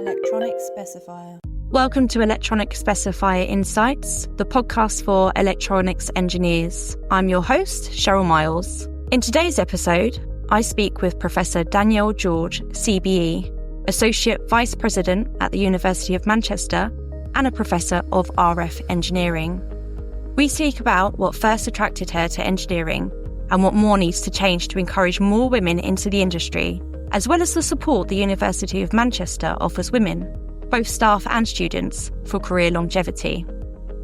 Electronic specifier. Welcome to Electronic Specifier Insights, the podcast for electronics engineers. I'm your host, Sheryl Miles. In today's episode, I speak with Professor Danielle George, CBE, Associate Vice President at the University of Manchester and a Professor of RF Engineering. We speak about what first attracted her to engineering and what more needs to change to encourage more women into the industry, as well as the support the University of Manchester offers women, both staff and students, for career longevity.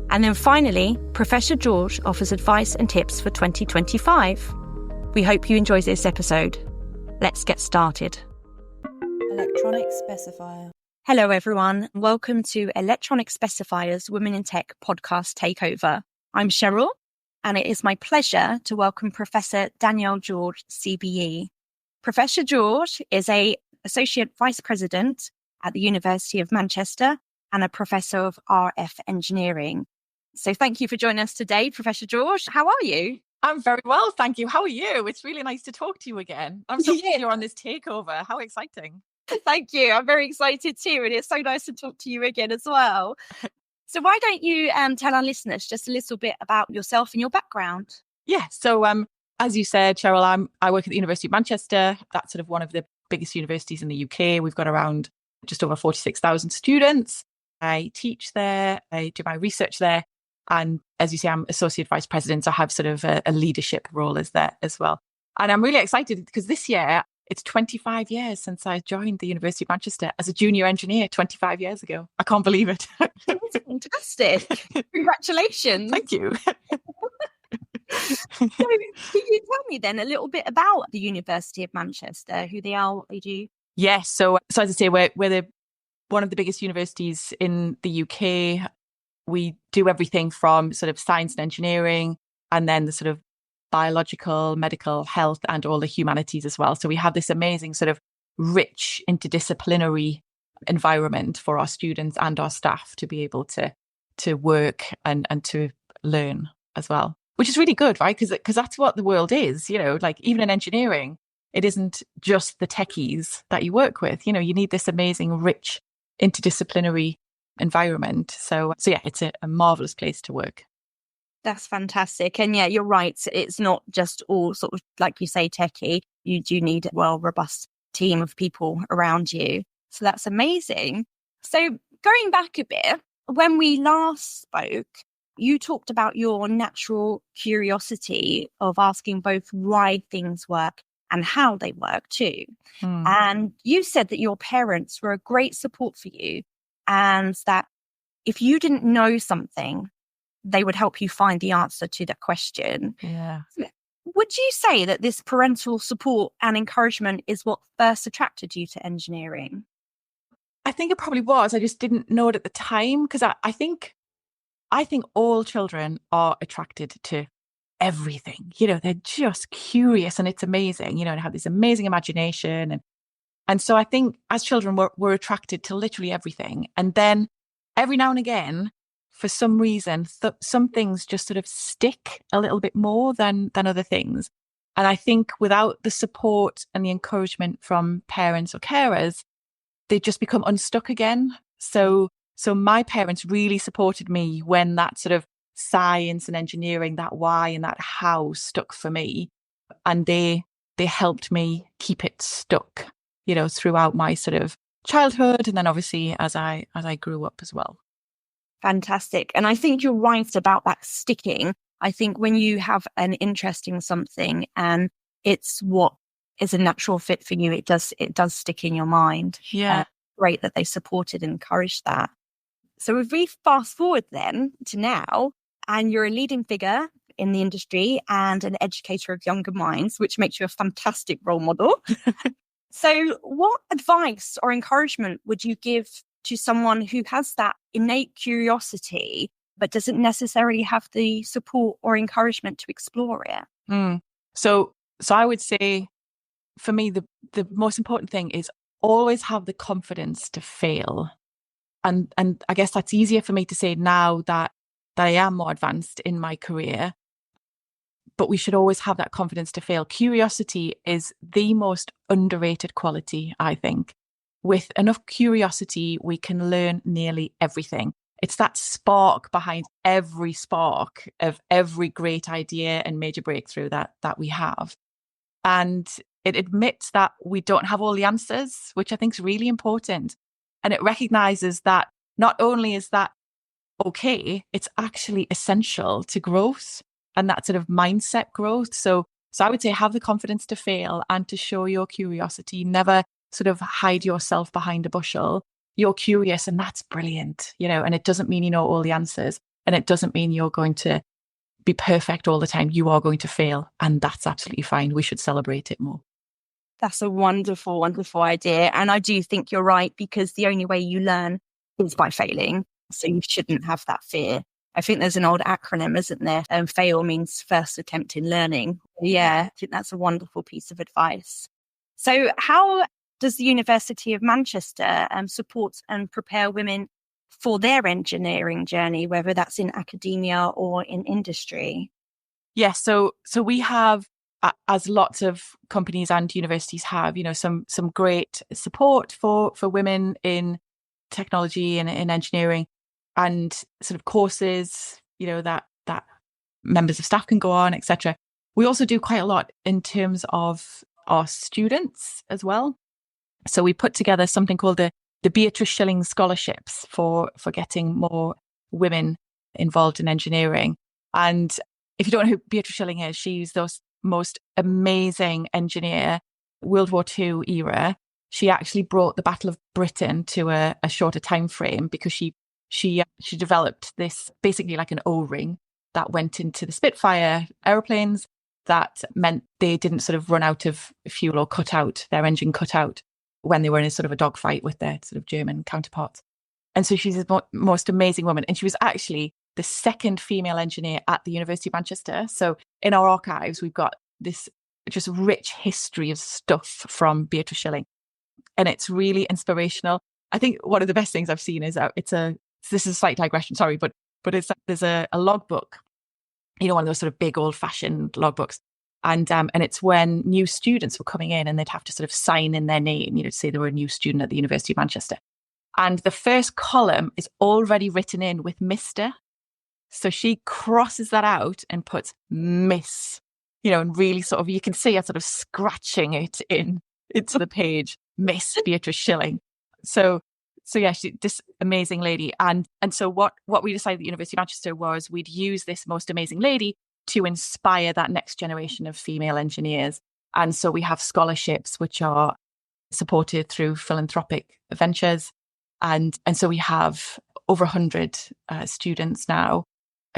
And then finally, Professor George offers advice and tips for 2025. We hope you enjoy this episode. Let's get started. Electronic specifier. Hello, everyone. Welcome to Electronic Specifier's Women in Tech podcast takeover. I'm Sheryl, and it is my pleasure to welcome Professor Danielle George, CBE. Professor George is a Associate Vice President at the University of Manchester and a Professor of RF Engineering. So thank you for joining us today, Professor George. How are you? I'm very well, thank you. How are you? It's really nice to talk to you again. I'm so glad you're on this takeover. How exciting. Thank you. I'm very excited too. And it's so nice to talk to you again as well. So why don't you tell our listeners just a little bit about yourself and your background? Yeah, so as you said, Sheryl, I work at the University of Manchester. That's sort of one of the biggest universities in the UK. We've got around just over 46,000 students. I teach there, I do my research there. And as you say, I'm Associate Vice President, so I have sort of a leadership role as there as well. And I'm really excited because this year, it's 25 years since I joined the University of Manchester as a junior engineer 25 years ago. I can't believe it. That's fantastic. Congratulations. Thank you. So can you tell me then a little bit about the University of Manchester, who they are, what they do? Yes. So as I say, we're one of the biggest universities in the UK. We do everything from sort of science and engineering, and then the sort of biological, medical, health, and all the humanities as well. So we have this amazing sort of rich interdisciplinary environment for our students and our staff to be able to work and to learn as well, which is really good, right? Because that's what the world is, you know, like even in engineering, it isn't just the techies that you work with. You know, you need this amazing, rich interdisciplinary environment. So yeah, it's a marvelous place to work. That's fantastic. And yeah, you're right. It's not just all sort of, like you say, techie. You do need a robust team of people around you. So that's amazing. So going back a bit, when we last spoke, you talked about your natural curiosity of asking both why things work and how they work too. And you said that your parents were a great support for you, and that if you didn't know something, they would help you find the answer to that question. Yeah. Would you say that this parental support and encouragement is what first attracted you to engineering? I think it probably was. I just didn't know it at the time, because I think all children are attracted to everything. You know, they're just curious and it's amazing, you know, and have this amazing imagination. And so I think as children, we're attracted to literally everything. And then every now and again, for some reason, some things just sort of stick a little bit more than other things. And I think without the support and the encouragement from parents or carers, they just become unstuck again. So my parents really supported me when that sort of science and engineering, that why and that how stuck for me. And they helped me keep it stuck, you know, throughout my sort of childhood. And then obviously as I grew up as well. Fantastic. And I think you're right about that sticking. I think when you have an interest in something and it's what is a natural fit for you, it does stick in your mind. Yeah. Great that they supported and encouraged that. So if we fast forward then to now, and you're a leading figure in the industry and an educator of younger minds, which makes you a fantastic role model. So what advice or encouragement would you give to someone who has that innate curiosity, but doesn't necessarily have the support or encouragement to explore it? So I would say, for me, the most important thing is always have the confidence to fail. And I guess that's easier for me to say now that I am more advanced in my career. But we should always have that confidence to fail. Curiosity is the most underrated quality, I think. with enough curiosity, we can learn nearly everything. It's that spark behind every spark of every great idea and major breakthrough that we have. And it admits that we don't have all the answers, which I think is really important. And it recognizes that not only is that okay, it's actually essential to growth and that sort of mindset growth. So I would say have the confidence to fail and to show your curiosity. Never sort of hide yourself behind a bushel. You're curious, and that's brilliant, and it doesn't mean you know all the answers, and it doesn't mean you're going to be perfect all the time. You are going to fail, and that's absolutely fine. We should celebrate it more. That's a wonderful, wonderful idea. And I do think you're right, because the only way you learn is by failing. So you shouldn't have that fear. I think there's an old acronym, isn't there? Fail means first attempt in learning. Yeah, I think that's a wonderful piece of advice. So how does the University of Manchester support and prepare women for their engineering journey, whether that's in academia or in industry? Yes, so we have, as lots of companies and universities have, some great support for women in technology and in engineering, and sort of courses, that members of staff can go on, etc. We also do quite a lot in terms of our students as well. So we put together something called the Beatrice Shilling Scholarships for getting more women involved in engineering. And if you don't know who Beatrice Shilling is, she's the most amazing engineer, World War II era. She actually brought the Battle of Britain to a shorter time frame, because she developed this basically like an O-ring that went into the Spitfire aeroplanes. That meant they didn't sort of run out of fuel or their engine cut out when they were in a sort of a dogfight with their sort of German counterparts. And so she's the most amazing woman. And she was actually the second female engineer at the University of Manchester. So in our archives, we've got this just rich history of stuff from Beatrice Shilling. And it's really inspirational. I think one of the best things I've seen is this is a slight digression, sorry, but there's a logbook, one of those sort of big old fashioned logbooks. And it's when new students were coming in and they'd have to sort of sign in their name, to say they were a new student at the University of Manchester. And the first column is already written in with Mr. So she crosses that out and puts Miss, and really sort of, you can see her sort of scratching it into the page, Miss Beatrice Shilling. So yeah, this amazing lady. And so what we decided at the University of Manchester was we'd use this most amazing lady to inspire that next generation of female engineers. And so we have scholarships which are supported through philanthropic ventures. And so we have over 100 students now,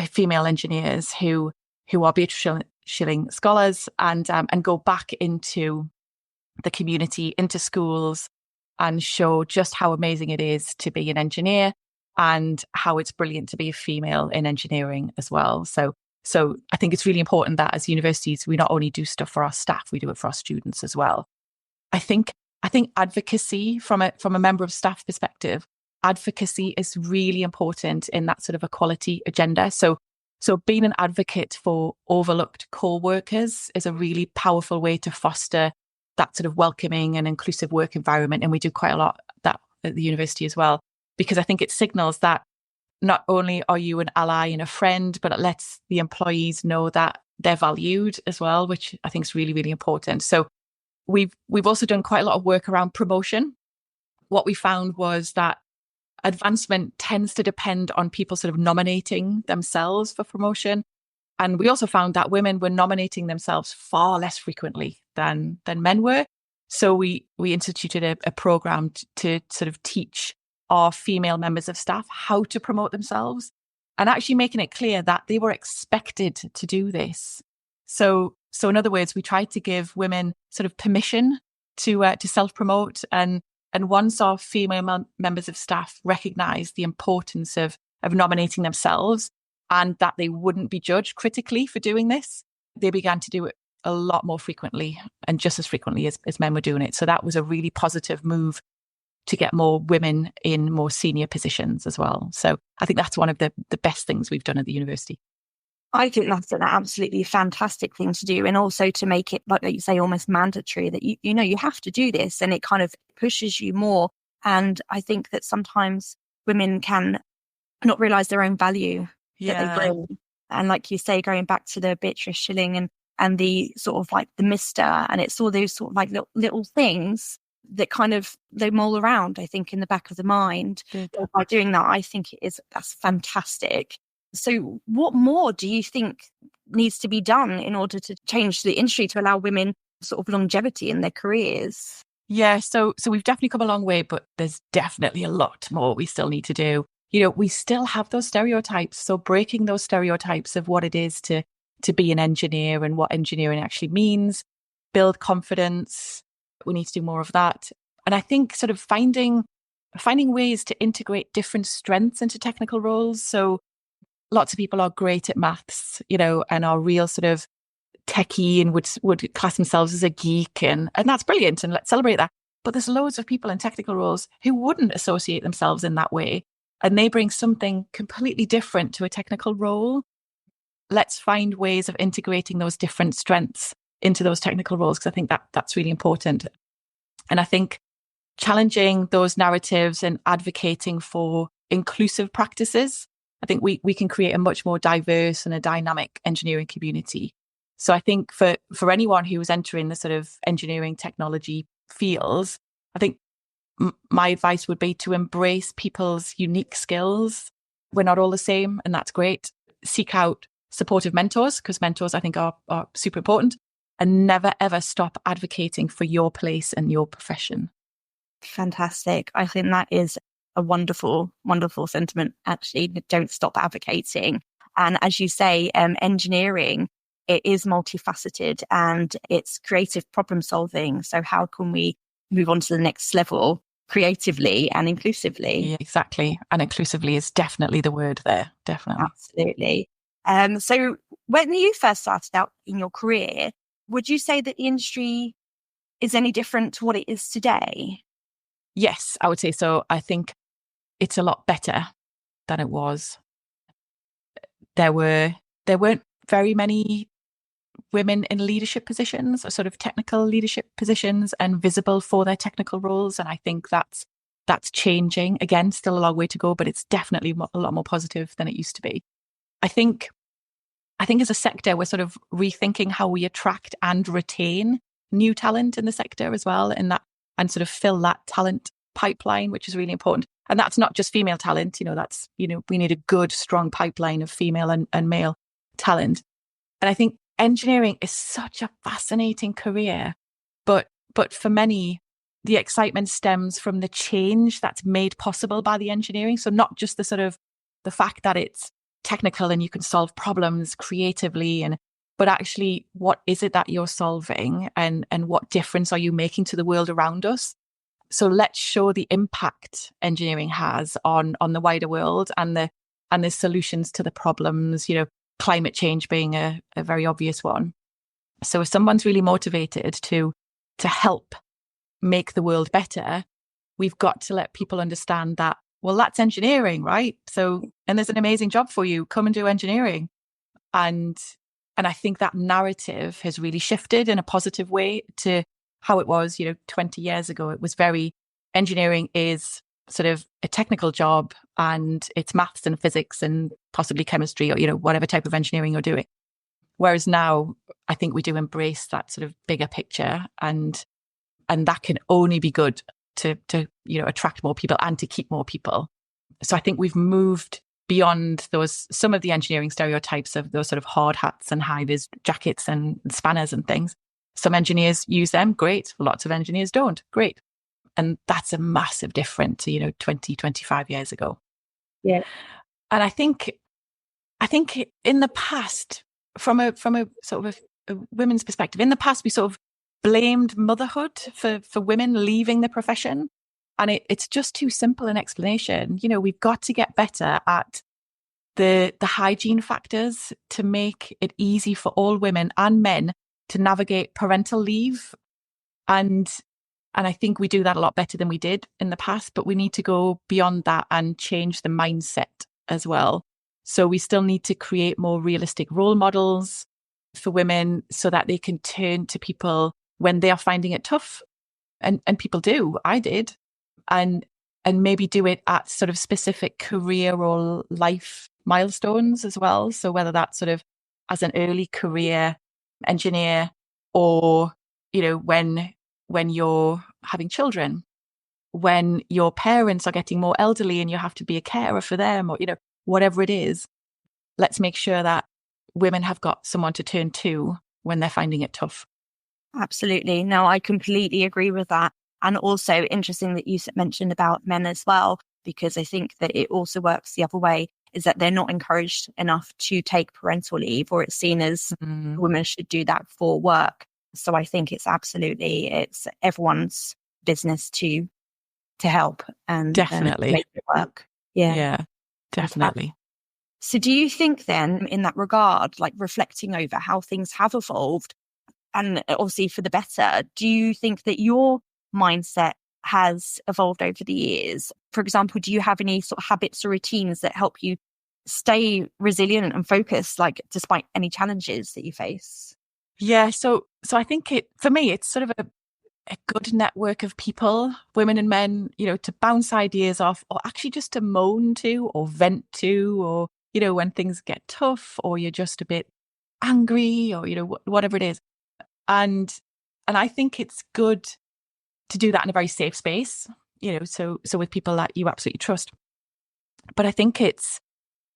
female engineers who are Beatrice Shilling scholars, and go back into the community, into schools, and show just how amazing it is to be an engineer and how it's brilliant to be a female in engineering as well. So I think it's really important that as universities, we not only do stuff for our staff, we do it for our students as well. I think advocacy from a member of staff perspective, advocacy is really important in that sort of equality agenda. So being an advocate for overlooked co-workers is a really powerful way to foster that sort of welcoming and inclusive work environment. And we do quite a lot of that at the university as well, because I think it signals that not only are you an ally and a friend, but it lets the employees know that they're valued as well, which I think is really, really important. So we've also done quite a lot of work around promotion. What we found was that advancement tends to depend on people sort of nominating themselves for promotion. And we also found that women were nominating themselves far less frequently than men were. So we instituted a program to sort of teach our female members of staff how to promote themselves, and actually making it clear that they were expected to do this. So in other words, we tried to give women sort of permission to self-promote. And once our female members of staff recognized the importance of nominating themselves and that they wouldn't be judged critically for doing this, they began to do it a lot more frequently, and just as frequently as men were doing it. So that was a really positive move to get more women in more senior positions as well. So I think that's one of the best things we've done at the university. I think that's an absolutely fantastic thing to do. And also to make it, like you say, almost mandatory that you have to do this, and it kind of pushes you more. And I think that sometimes women can not realize their own value that they Yeah. bring. And like you say, going back to the Beatrice Shilling and the sort of like the Mister, and it's all those sort of like little things that kind of they mull around, I think, in the back of the mind. Good. By doing that, I think that's fantastic. So what more do you think needs to be done in order to change the industry to allow women sort of longevity in their careers? Yeah, so we've definitely come a long way, but there's definitely a lot more we still need to do. We still have those stereotypes. So breaking those stereotypes of what it is to be an engineer and what engineering actually means, build confidence. We need to do more of that. And I think sort of finding ways to integrate different strengths into technical roles. So lots of people are great at maths, and are real sort of techie and would class themselves as a geek, and that's brilliant, and let's celebrate that. But there's loads of people in technical roles who wouldn't associate themselves in that way, and they bring something completely different to a technical role. Let's find ways of integrating those different strengths into those technical roles, because I think that's really important. And I think challenging those narratives and advocating for inclusive practices, I think we can create a much more diverse and a dynamic engineering community. So I think for anyone who's entering the sort of engineering technology fields, I think my advice would be to embrace people's unique skills. We're not all the same, and that's great. Seek out supportive mentors, because mentors, I think, are super important, and never, ever stop advocating for your place and your profession. Fantastic. I think that is a wonderful, wonderful sentiment, actually. Don't stop advocating. And as you say, engineering, it is multifaceted and it's creative problem solving. So how can we move on to the next level creatively and inclusively? Yeah, exactly. And inclusively is definitely the word there. Definitely. Absolutely. So when you first started out in your career, would you say that the industry is any different to what it is today? Yes, I would say so. I think it's a lot better than it was. There weren't very many women in leadership positions, or sort of technical leadership positions, and visible for their technical roles. And I think that's changing. Again, still a long way to go, but it's definitely a lot more positive than it used to be. I think as a sector, we're sort of rethinking how we attract and retain new talent in the sector as well, and sort of fill that talent pipeline, which is really important. And that's not just female talent, we need a good, strong pipeline of female and male talent. And I think engineering is such a fascinating career, but for many, the excitement stems from the change that's made possible by the engineering. So not just the sort of the fact that it's technical and you can solve problems creatively, but actually, what is it that you're solving, and what difference are you making to the world around us? So let's show the impact engineering has on the wider world, and the solutions to the problems, climate change being a very obvious one. So if someone's really motivated to help make the world better, we've got to let people understand that, well, that's engineering, right? So, and there's an amazing job for you. Come and do engineering. And I think that narrative has really shifted in a positive way to how it was, 20 years ago. It was very, engineering is sort of a technical job, and it's maths and physics and possibly chemistry, or, whatever type of engineering you're doing. Whereas now, I think we do embrace that sort of bigger picture, and that can only be good to attract more people and to keep more people. So I think we've moved beyond some of the engineering stereotypes of those sort of hard hats and high-vis jackets and spanners and things. Some engineers use them, great. Lots of engineers don't, great. And that's a massive difference to, 20, 25 years ago. Yeah. And I think in the past, from a sort of a women's perspective, in the past, we sort of blamed motherhood for women leaving the profession. And it's just too simple an explanation. We've got to get better at the hygiene factors to make it easy for all women and men to navigate parental leave. And I think we do that a lot better than we did in the past, but we need to go beyond that and change the mindset as well. So we still need to create more realistic role models for women so that they can turn to people when they are finding it tough. And people do. I did. And maybe do it at sort of specific career or life milestones as well. So whether that's sort of as an early career engineer, or, you know, when you're having children, when your parents are getting more elderly and you have to be a carer for them, or, you know, whatever it is, let's make sure that women have got someone to turn to when they're finding it tough. Absolutely. No, I completely agree with that. And also interesting that you mentioned about men as well, because I think that it also works the other way, is that they're not encouraged enough to take parental leave, or it's seen as women should do that for work. So I think it's everyone's business to help and definitely make it work. Yeah, definitely. So do you think then, in that regard, like reflecting over how things have evolved, and obviously for the better, do you think that your mindset has evolved over the years? For example, do you have any sort of habits or routines that help you stay resilient and focused, like despite any challenges that you face? Yeah, so I think for me, it's sort of a good network of people, women and men, you know, to bounce ideas off, or actually just to moan to or vent to, or, you know, when things get tough or you're just a bit angry, or, you know, whatever it is. And I think it's good to do that in a very safe space, you know, so with people that you absolutely trust. But I think it's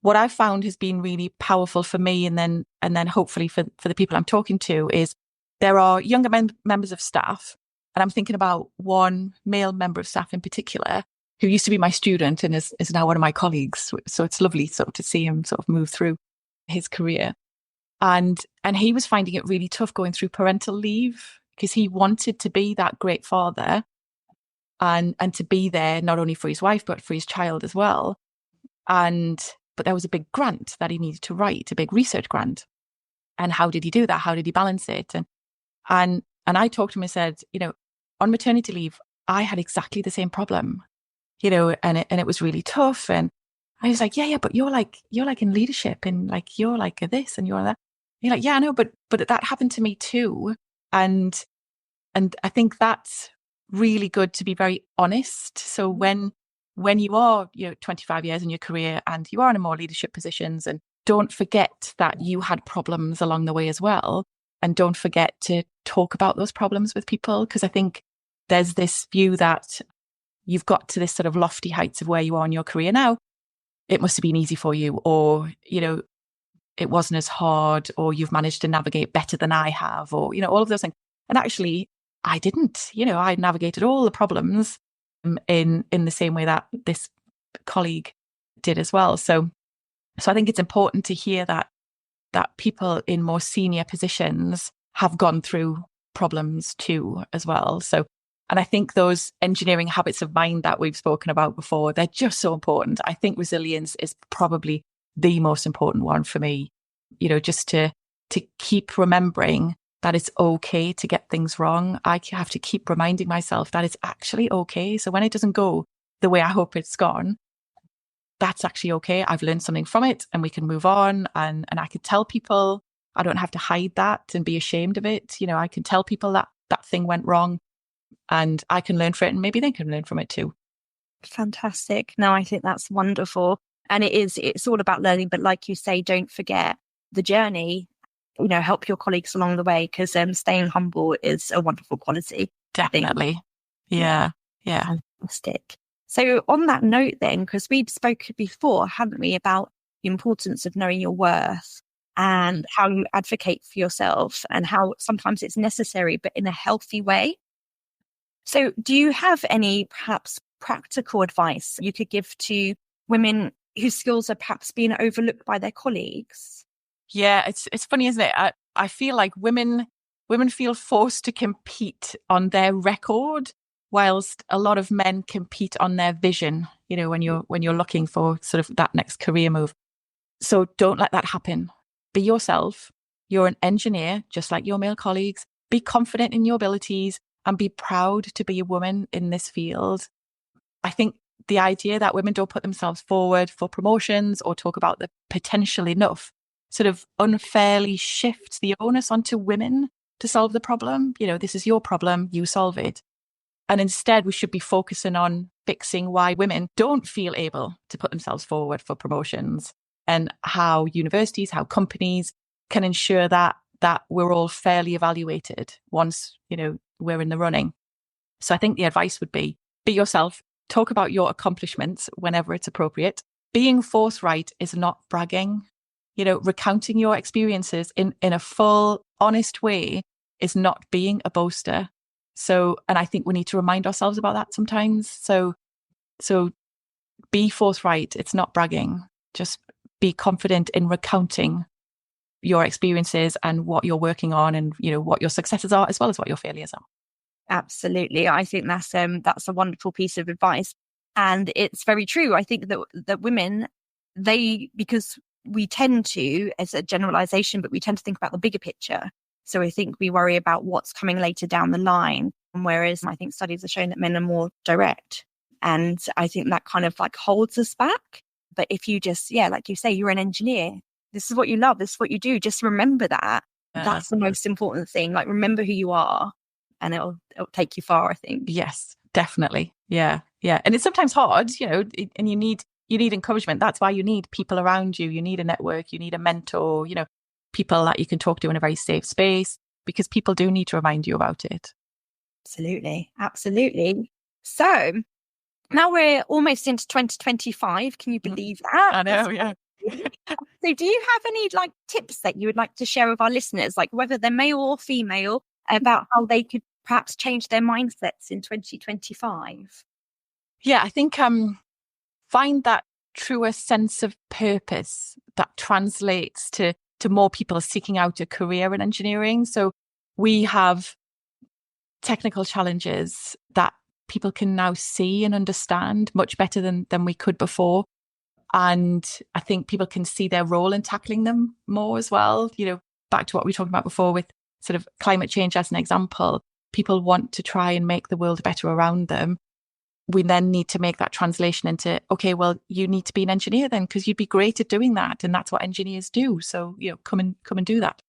what I've found has been really powerful for me, and then hopefully for the people I'm talking to, is there are younger members of staff, and I'm thinking about one male member of staff in particular who used to be my student and is now one of my colleagues. So it's lovely sort of to see him sort of move through his career. And he was finding it really tough going through parental leave, because he wanted to be that great father and to be there not only for his wife but for his child as well. But there was a big grant that he needed to write, a big research grant. And how did he do that? How did he balance it? And I talked to him and said, you know, on maternity leave, I had exactly the same problem, you know, and it was really tough. And I was like, yeah, but you're like in leadership, and like, you're like a this and you're that. And you're like, yeah, I know, but that happened to me too. And I think that's really good, to be very honest. So when you are, you know, 25 years in your career and you are in a more leadership positions, and don't forget that you had problems along the way as well. And don't forget to talk about those problems with people, because I think there's this view that you've got to this sort of lofty heights of where you are in your career now. It must have been easy for you, or, you know, it wasn't as hard, or you've managed to navigate better than I have, or, you know, all of those things. And actually, I didn't. You know, I navigated all the problems in the same way that this colleague did as well. So I think it's important to hear that people in more senior positions have gone through problems too as well. So, and I think those engineering habits of mind that we've spoken about before, they're just so important. I think resilience is probably the most important one for me, you know, just to keep remembering that it's okay to get things wrong. I have to keep reminding myself that it's actually okay. So when it doesn't go the way I hope it's gone, that's actually okay. I've learned something from it, and we can move on. And I can tell people, I don't have to hide that and be ashamed of it. You know, I can tell people that thing went wrong, and I can learn from it, and maybe they can learn from it too. Fantastic. No, I think that's wonderful. And it's all about learning. But like you say, don't forget the journey, you know, help your colleagues along the way, because staying humble is a wonderful quality. Definitely. Yeah. Fantastic. So on that note then, because we've spoken before, haven't we, about the importance of knowing your worth and how you advocate for yourself, and how sometimes it's necessary, but in a healthy way. So do you have any perhaps practical advice you could give to women whose skills are perhaps being overlooked by their colleagues? Yeah, it's funny, isn't it? I feel like women feel forced to compete on their record, whilst a lot of men compete on their vision, you know, when you're looking for sort of that next career move. So don't let that happen. Be yourself. You're an engineer, just like your male colleagues. Be confident in your abilities and be proud to be a woman in this field. I think the idea that women don't put themselves forward for promotions or talk about the potential enough sort of unfairly shifts the onus onto women to solve the problem. This is your problem, you solve it. And instead, we should be focusing on fixing why women don't feel able to put themselves forward for promotions, and how universities, how companies can ensure that we're all fairly evaluated once, we're in the running. So I think the advice would be yourself, talk about your accomplishments whenever it's appropriate. Being forthright is not bragging. Recounting your experiences in a full, honest way is not being a boaster. So, and I think we need to remind ourselves about that sometimes. So be forthright. It's not bragging. Just be confident in recounting your experiences and what you're working on, and what your successes are as well as what your failures are. Absolutely. I think that's a wonderful piece of advice. And it's very true. I think that women, because we tend to, as a generalization, but we tend to think about the bigger picture. So I think we worry about what's coming later down the line. Whereas I think studies have shown that men are more direct. And I think that kind of like holds us back. But if you just, like you say, you're an engineer, this is what you love, this is what you do, just remember that. That's the most important thing. Like, remember who you are, and it'll take you far, I think. Yes, definitely. Yeah. And it's sometimes hard, and you need encouragement. That's why you need people around you. You need a network, you need a mentor, people that you can talk to in a very safe space, because people do need to remind you about it. Absolutely. So now we're almost into 2025. Can you believe that? I know, yeah. So do you have any tips that you would like to share with our listeners, whether they're male or female, about how they could perhaps change their mindsets in 2025? Yeah, I think find that truer sense of purpose that translates to more people seeking out a career in engineering. So we have technical challenges that people can now see and understand much better than we could before. And I think people can see their role in tackling them more as well. Back to what we were talking about before with sort of climate change as an example, people want to try and make the world better around them. We then need to make that translation into, okay, well, you need to be an engineer then, because you'd be great at doing that. And that's what engineers do. So, come and do that.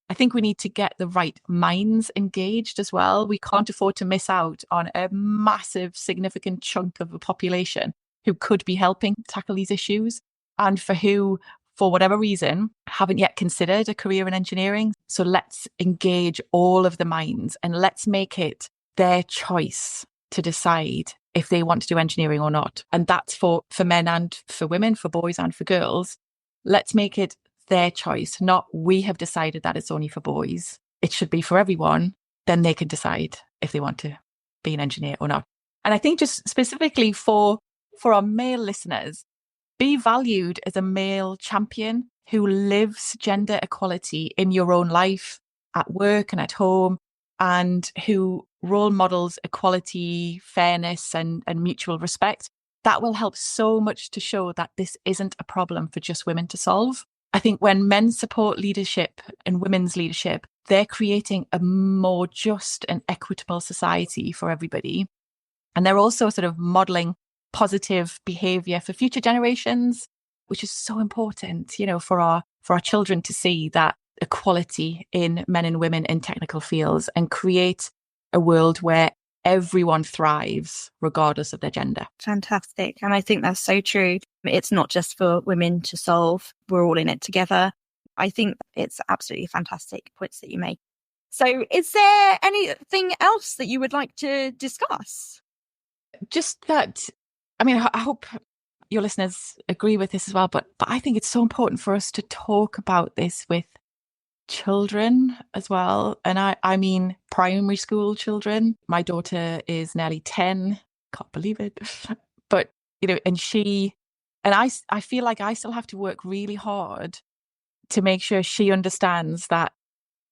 I think we need to get the right minds engaged as well. We can't afford to miss out on a massive, significant chunk of the population who could be helping tackle these issues, and for who, for whatever reason, haven't yet considered a career in engineering. So let's engage all of the minds, and let's make it their choice to decide if they want to do engineering or not. And that's for men and for women, for boys and for girls. Let's make it their choice, not we have decided that it's only for boys. It should be for everyone. Then they can decide if they want to be an engineer or not. And I think just specifically for our male listeners, be valued as a male champion who lives gender equality in your own life, at work and at home, and who role models equality, fairness, and mutual respect. That will help so much to show that this isn't a problem for just women to solve. I think when men support leadership and women's leadership, they're creating a more just and equitable society for everybody. And they're also sort of modeling positive behavior for future generations, which is so important, for our children to see that equality in men and women in technical fields, and create a world where everyone thrives regardless of their gender. Fantastic. And I think that's so true. It's not just for women to solve. We're all in it together. I think it's absolutely fantastic points that you make. So is there anything else that you would like to discuss? Just that, I hope your listeners agree with this as well, but I think it's so important for us to talk about this with children as well. And I mean primary school children. My daughter is nearly 10. Can't believe it. But, I feel like I still have to work really hard to make sure she understands that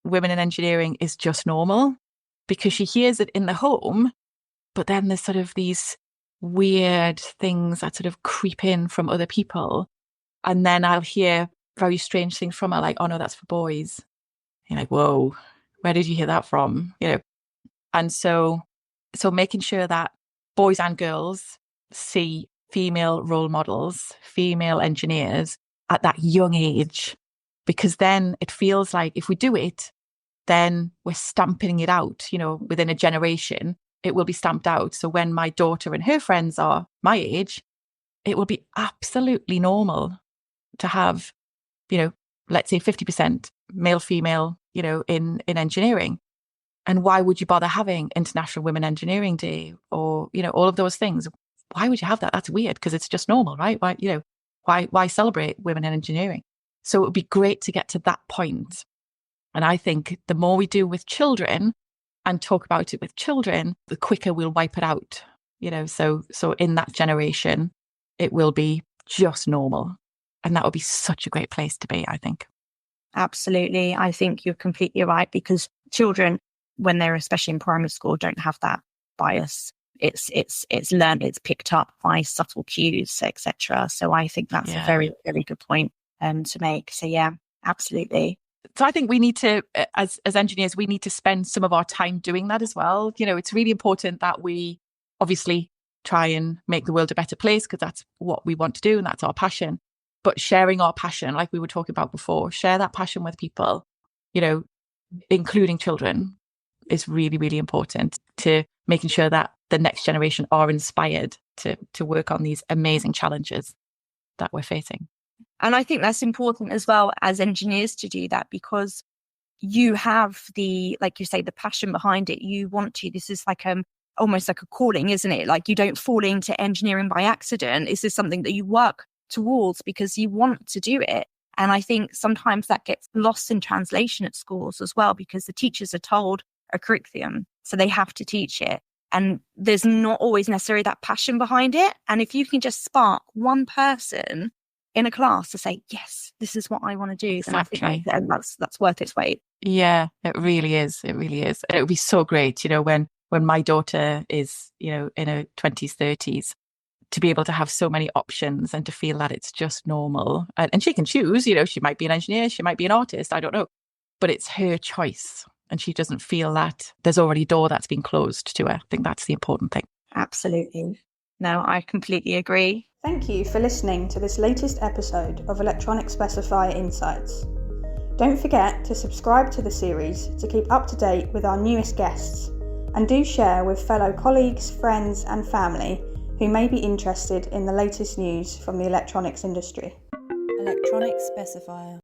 women in engineering is just normal, because she hears it in the home, but then there's sort of these weird things that sort of creep in from other people. And then I'll hear very strange things from her, like, oh no, that's for boys. You're like, whoa, where did you hear that from? And so making sure that boys and girls see female role models, female engineers at that young age, because then it feels like if we do it, then we're stamping it out, within a generation, it will be stamped out. So when my daughter and her friends are my age, it will be absolutely normal to have, let's say 50% male, female, in engineering. And why would you bother having International Women Engineering Day or, all of those things? Why would you have that? That's weird because it's just normal, right? Why celebrate women in engineering? So it would be great to get to that point. And I think the more we do with children and talk about it with children, the quicker we'll wipe it out. So in that generation, it will be just normal. And that would be such a great place to be, I think. Absolutely. I think you're completely right, because children, when they're especially in primary school, don't have that bias. It's learned, it's picked up by subtle cues, etc. So I think that's a very, very good point to make. So yeah, absolutely. So I think we need to, as engineers, we need to spend some of our time doing that as well. It's really important that we obviously try and make the world a better place, because that's what we want to do and that's our passion. But sharing our passion, like we were talking about before, share that passion with people, including children, is really, really important to making sure that the next generation are inspired to work on these amazing challenges that we're facing. And I think that's important as well as engineers to do that, because you have like you say, the passion behind it. You want to, this is like almost like a calling, isn't it? Like you don't fall into engineering by accident. This is something that you work towards because you want to do it. And I think sometimes that gets lost in translation at schools as well, because the teachers are told a curriculum, so they have to teach it. And there's not always necessarily that passion behind it. And if you can just spark one person in a class to say, yes, this is what I want to do, exactly, then I think that's worth its weight. Yeah, it really is. It really is. It would be so great, when my daughter is, in her 20s, 30s, to be able to have so many options and to feel that it's just normal. And she can choose, she might be an engineer, she might be an artist, I don't know. But it's her choice. And she doesn't feel that there's already a door that's been closed to her. I think that's the important thing. Absolutely. No, I completely agree. Thank you for listening to this latest episode of Electronic Specifier Insights. Don't forget to subscribe to the series to keep up to date with our newest guests, and do share with fellow colleagues, friends and family who may be interested in the latest news from the electronics industry. Electronic Specifier.